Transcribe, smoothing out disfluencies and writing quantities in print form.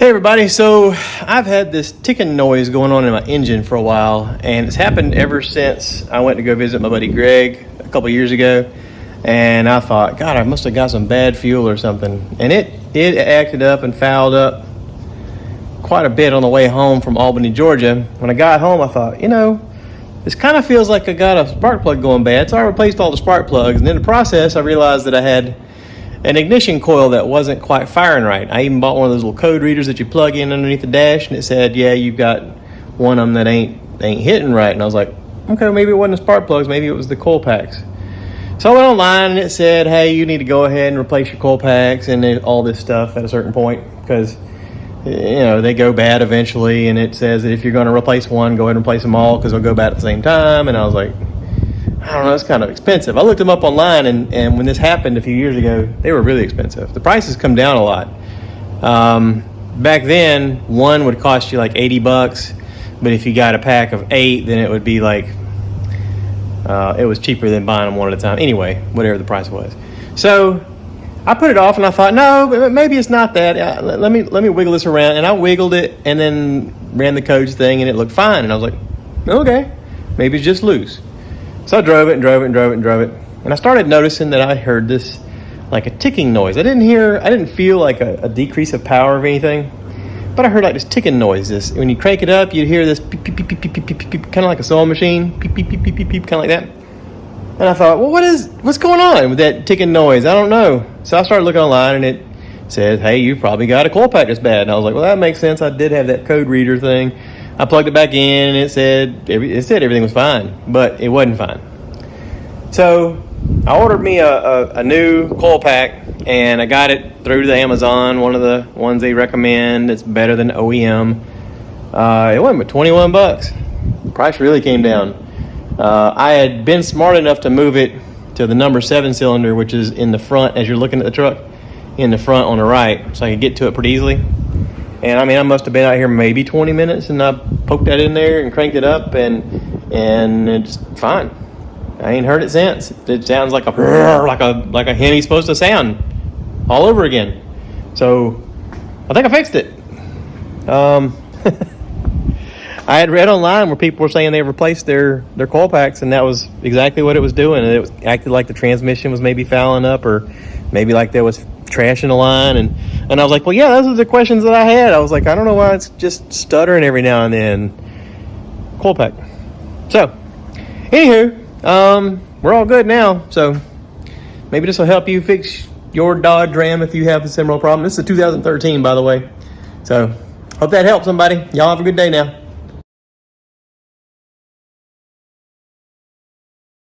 Hey everybody, so I've had this ticking noise going on in my engine for a while, and it's happened ever since I went to go visit my buddy Greg a couple years ago. And I thought, God, I must have got some bad fuel or something. And it acted up and fouled up quite a bit on the way home from Albany, Georgia. When I got home, I thought, this kind of feels like I got a spark plug going bad. So I replaced all the spark plugs, and in the process, I realized that I had an ignition coil that wasn't quite firing right. I even bought one of those little code readers that you plug in underneath the dash, and it said, yeah, you've got one of them that ain't hitting right. And I was like, okay, maybe it wasn't the spark plugs, maybe it was the coil packs. So I went online and it said, hey, you need to go ahead and replace your coil packs and all this stuff at a certain point, because they go bad eventually. And it says that if you're going to replace one, go ahead and replace them all because they'll go bad at the same time. And I was like, I don't know, it's kind of expensive. I looked them up online, and when this happened a few years ago, they were really expensive. The prices come down a lot. Back then, one would cost you like $80, but if you got a pack of 8, then it would be like, it was cheaper than buying them one at a time. Anyway, whatever the price was. So I put it off, and I thought, no, maybe it's not that. Let me wiggle this around, and I wiggled it, and then ran the codes thing, and it looked fine. And I was like, okay, maybe it's just loose. So I drove it, and I started noticing that I heard this like a ticking noise. I didn't feel like a decrease of power of anything, but I heard like this ticking noise. When you crank it up, you'd hear this beep, beep, beep, beep, beep, beep, beep, beep, kind of like a sewing machine, beep, beep, beep, beep, beep, beep, kind of like that. And I thought, well, what's going on with that ticking noise? I don't know. So I started looking online, and it said, hey, you've probably got a coil pack that's bad. And I was like, well, that makes sense. I did have that code reader thing. I plugged it back in, and it said everything was fine, but it wasn't fine. So I ordered me a new coil pack, and I got it through the Amazon, one of the ones they recommend. It's better than OEM. It went but $21. The price really came down. I had been smart enough to move it to the number 7 cylinder, which is in the front as you're looking at the truck, in the front on the right, so I could get to it pretty easily. And I must have been out here maybe 20 minutes, and I poked that in there and cranked it up, and it's fine. I ain't heard it since. It sounds like a Hemi's supposed to sound all over again. So I think I fixed it. I had read online where people were saying they replaced their coil packs, and that was exactly what it was doing. And it acted like the transmission was maybe fouling up, or maybe like there was trash in the line. And I was like, well, yeah, those are the questions that I had. I was like, I don't know why it's just stuttering every now and then. Coil pack. So, anywho, we're all good now. So maybe this will help you fix your Dodge Ram if you have a similar problem. This is a 2013, by the way. So hope that helps somebody. Y'all have a good day now.